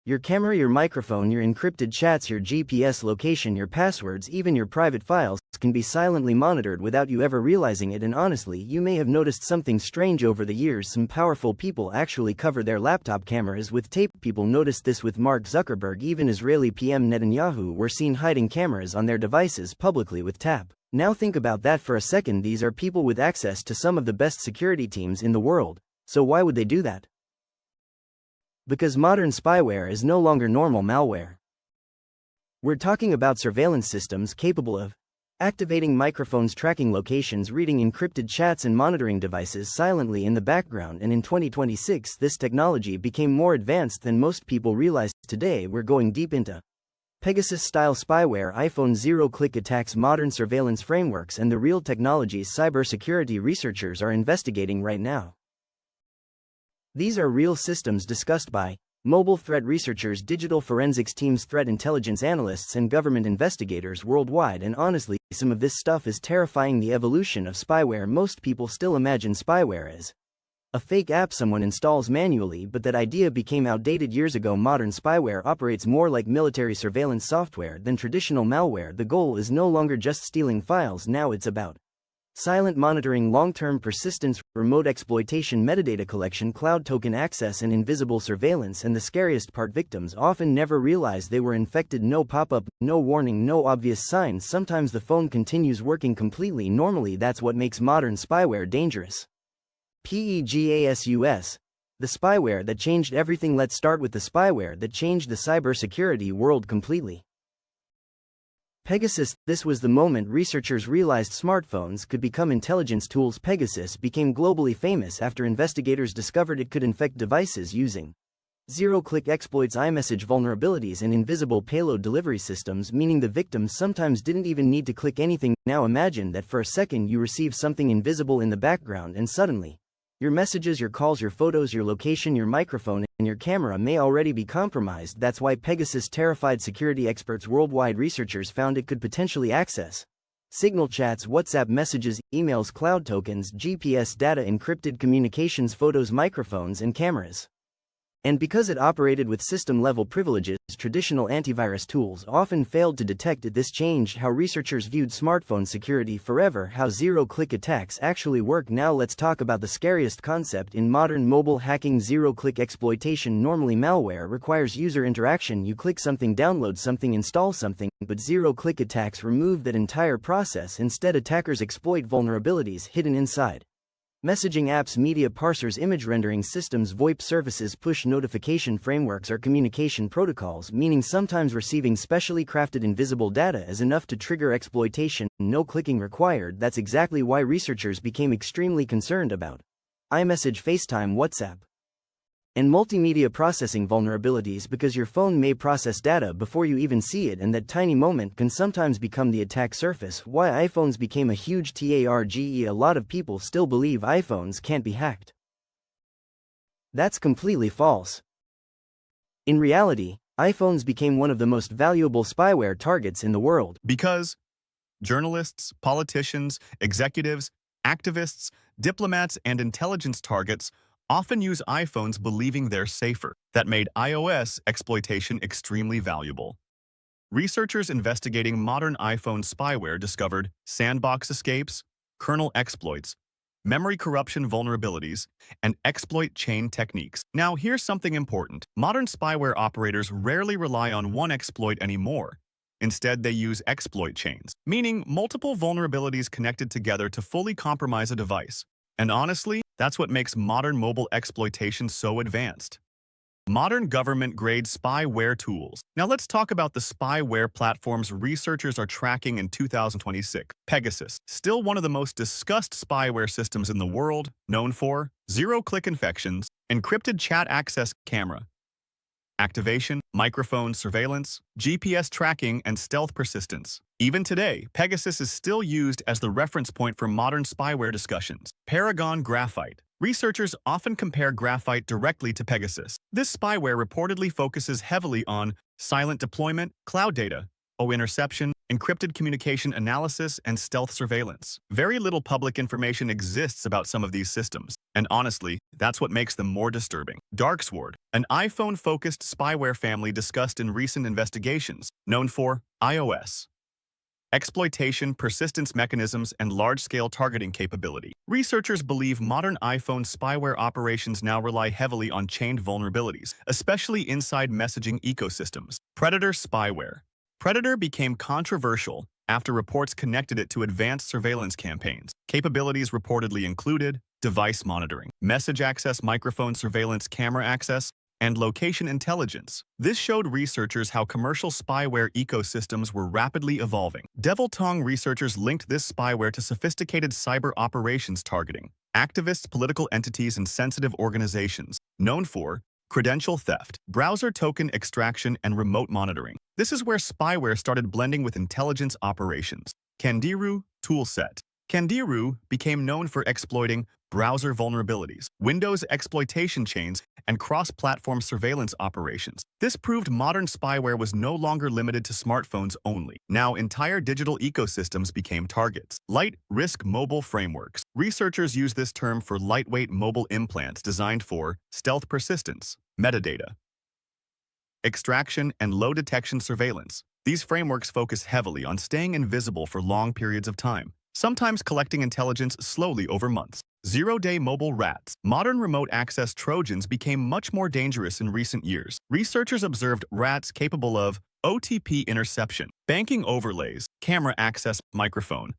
Your camera, your microphone, your encrypted chats, your GPS location, your passwords, even your private files can be silently monitored without you ever realizing it. And honestly, you may have noticed something strange over the years. Some powerful people actually cover their laptop cameras with tape. People noticed this with Mark Zuckerberg. Even Israeli PM Netanyahu were seen hiding cameras on their devices publicly with tape. Now think about that for a second. These are people with access to some of the best security teams in the world. So why would they do that? Because modern spyware is no longer normal malware. We're talking about surveillance systems capable of activating microphones, tracking locations, reading encrypted chats, and monitoring devices silently in the background. And in 2026, this technology became more advanced than most people realize. Today, we're going deep into Pegasus-style spyware, iPhone zero-click attacks, modern surveillance frameworks, and the real technologies cybersecurity researchers are investigating right now. These are real systems discussed by mobile threat researchers, digital forensics teams, threat intelligence analysts, and government investigators worldwide. And honestly, some of this stuff is terrifying. The evolution of spyware. Most people still imagine spyware as a fake app someone installs manually, but that idea became outdated years ago. Modern spyware operates more like military surveillance software than traditional malware. The goal is no longer just stealing files. Now it's about silent monitoring, long-term persistence, remote exploitation, metadata collection, cloud token access, and invisible surveillance. And the scariest part, victims often never realize they were infected. No pop-up, no warning, no obvious signs. Sometimes the phone continues working completely normally. That's what makes modern spyware dangerous. Pegasus, the spyware that changed everything. Let's start with the spyware that changed the cybersecurity world completely. Pegasus. This was the moment researchers realized smartphones could become intelligence tools. Pegasus became globally famous after investigators discovered it could infect devices using zero-click exploits, iMessage vulnerabilities, and invisible payload delivery systems, meaning the victims sometimes didn't even need to click anything. Now imagine that for a second you receive something invisible in the background, and suddenly your messages, your calls, your photos, your location, your microphone, and your camera may already be compromised. That's why Pegasus terrified security experts worldwide. Researchers found it could potentially access signal chats, WhatsApp messages, emails, cloud tokens, GPS data, encrypted communications, photos, microphones, and cameras. And because it operated with system-level privileges, traditional antivirus tools often failed to detect it. This changed how researchers viewed smartphone security forever. How zero-click attacks actually work. Now let's talk about the scariest concept in modern mobile hacking: zero-click exploitation. Normally malware requires user interaction. You click something, download something, install something, but zero-click attacks remove that entire process. Instead, attackers exploit vulnerabilities hidden inside messaging apps, media parsers, image rendering systems, VoIP services, push notification frameworks, or communication protocols, meaning sometimes receiving specially crafted invisible data is enough to trigger exploitation. No clicking required. That's exactly why researchers became extremely concerned about iMessage, FaceTime, WhatsApp, and multimedia processing vulnerabilities, because your phone may process data before you even see it, and that tiny moment can sometimes become the attack surface. Why iPhones became a huge target. A lot of people still believe iPhones can't be hacked. That's completely false. In reality, iPhones became one of the most valuable spyware targets in the world. Because journalists, politicians, executives, activists, diplomats, and intelligence targets often use iPhones believing they're safer. That made iOS exploitation extremely valuable. Researchers investigating modern iPhone spyware discovered sandbox escapes, kernel exploits, memory corruption vulnerabilities, and exploit chain techniques. Now, here's something important. Modern spyware operators rarely rely on one exploit anymore. Instead, they use exploit chains, meaning multiple vulnerabilities connected together to fully compromise a device. And honestly, that's what makes modern mobile exploitation so advanced. Modern government-grade spyware tools. Now let's talk about the spyware platforms researchers are tracking in 2026. Pegasus, still one of the most discussed spyware systems in the world, known for zero-click infections, encrypted chat access, camera activation, microphone surveillance, GPS tracking, and stealth persistence. Even today, Pegasus is still used as the reference point for modern spyware discussions. Paragon Graphite. Researchers often compare Graphite directly to Pegasus. This spyware reportedly focuses heavily on silent deployment, cloud data, interception, encrypted communication analysis, and stealth surveillance. Very little public information exists about some of these systems, and honestly, that's what makes them more disturbing. Darksword, an iPhone-focused spyware family discussed in recent investigations, known for iOS. Exploitation, persistence mechanisms, and large-scale targeting capability. Researchers believe modern iPhone spyware operations now rely heavily on chained vulnerabilities, especially inside messaging ecosystems. Predator spyware. Predator became controversial after reports connected it to advanced surveillance campaigns. Capabilities reportedly included device monitoring, message access, microphone surveillance, camera access, and location intelligence. This showed researchers how commercial spyware ecosystems were rapidly evolving. Devil Tongue researchers linked this spyware to sophisticated cyber operations targeting activists, political entities, and sensitive organizations, known for credential theft, browser token extraction, and remote monitoring. This is where spyware started blending with intelligence operations. Candiru toolset. Candiru became known for exploiting browser vulnerabilities, Windows exploitation chains, and cross-platform surveillance operations. This proved modern spyware was no longer limited to smartphones only. Now, entire digital ecosystems became targets. Light risk mobile frameworks. Researchers use this term for lightweight mobile implants designed for stealth persistence, metadata, extraction, and low detection surveillance. These frameworks focus heavily on staying invisible for long periods of time, sometimes collecting intelligence slowly over months. Zero-day mobile rats. Modern remote access Trojans became much more dangerous in recent years. Researchers observed rats capable of OTP interception, banking overlays, camera access, microphone,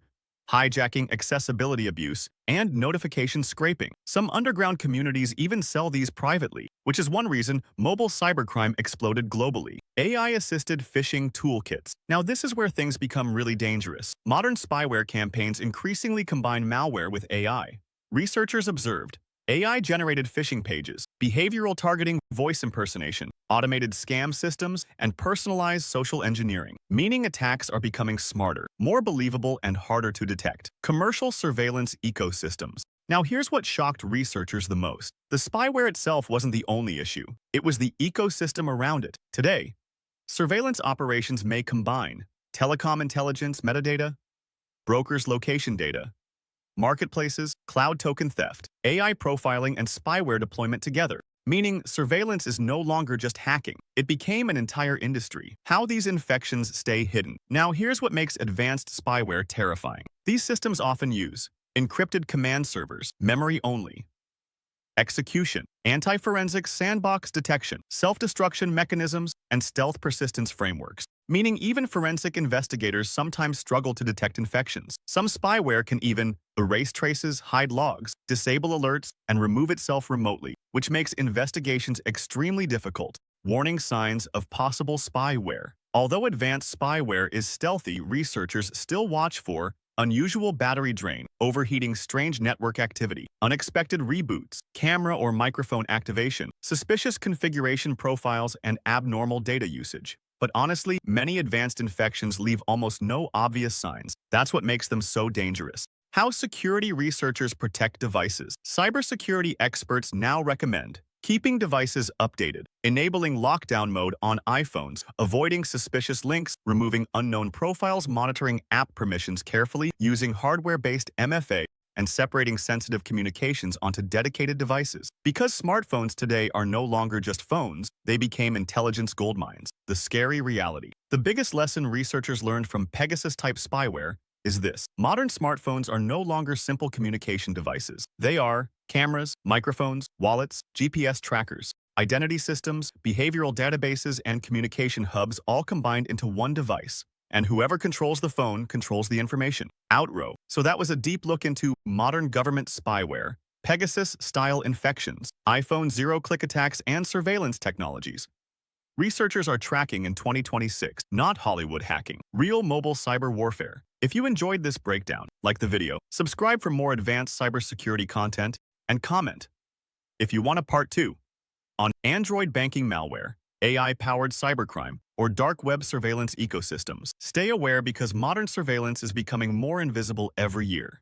hijacking, accessibility abuse, and notification scraping. Some underground communities even sell these privately, which is one reason mobile cybercrime exploded globally. AI-assisted phishing toolkits. Now this is where things become really dangerous. Modern spyware campaigns increasingly combine malware with AI. Researchers observed AI-generated phishing pages, behavioral targeting, voice impersonation, automated scam systems, and personalized social engineering, meaning attacks are becoming smarter, more believable, and harder to detect. Commercial surveillance ecosystems. Now here's what shocked researchers the most. The spyware itself wasn't the only issue. It was the ecosystem around it. Today, surveillance operations may combine telecom intelligence metadata, brokers' location data, marketplaces, cloud token theft, AI profiling, and spyware deployment together, meaning surveillance is no longer just hacking. It became an entire industry. How these infections stay hidden. Now here's what makes advanced spyware terrifying. These systems often use encrypted command servers, memory only, execution, anti-forensic sandbox detection, self-destruction mechanisms, and stealth persistence frameworks, meaning even forensic investigators sometimes struggle to detect infections. Some spyware can even erase traces, hide logs, disable alerts, and remove itself remotely, which makes investigations extremely difficult. Warning signs of possible spyware. Although advanced spyware is stealthy, researchers still watch for unusual battery drain, overheating, strange network activity, unexpected reboots, camera or microphone activation, suspicious configuration profiles, and abnormal data usage. But honestly, many advanced infections leave almost no obvious signs. That's what makes them so dangerous. How security researchers protect devices. Cybersecurity experts now recommend keeping devices updated, enabling lockdown mode on iPhones, avoiding suspicious links, removing unknown profiles, monitoring app permissions carefully, using hardware-based MFA, and separating sensitive communications onto dedicated devices. Because smartphones today are no longer just phones, they became intelligence goldmines. The scary reality. The biggest lesson researchers learned from Pegasus-type spyware is this. Modern smartphones are no longer simple communication devices. They are cameras, microphones, wallets, GPS trackers, identity systems, behavioral databases, and communication hubs all combined into one device. And whoever controls the phone controls the information. Outrow. So that was a deep look into modern government spyware, Pegasus-style infections, iPhone zero-click attacks, and surveillance technologies. Researchers are tracking in 2026, not Hollywood hacking, real mobile cyber warfare. If you enjoyed this breakdown, like the video, subscribe for more advanced cybersecurity content, and comment if you want a part 2 on Android banking malware, AI-powered cybercrime, or dark web surveillance ecosystems. Stay aware because modern surveillance is becoming more invisible every year.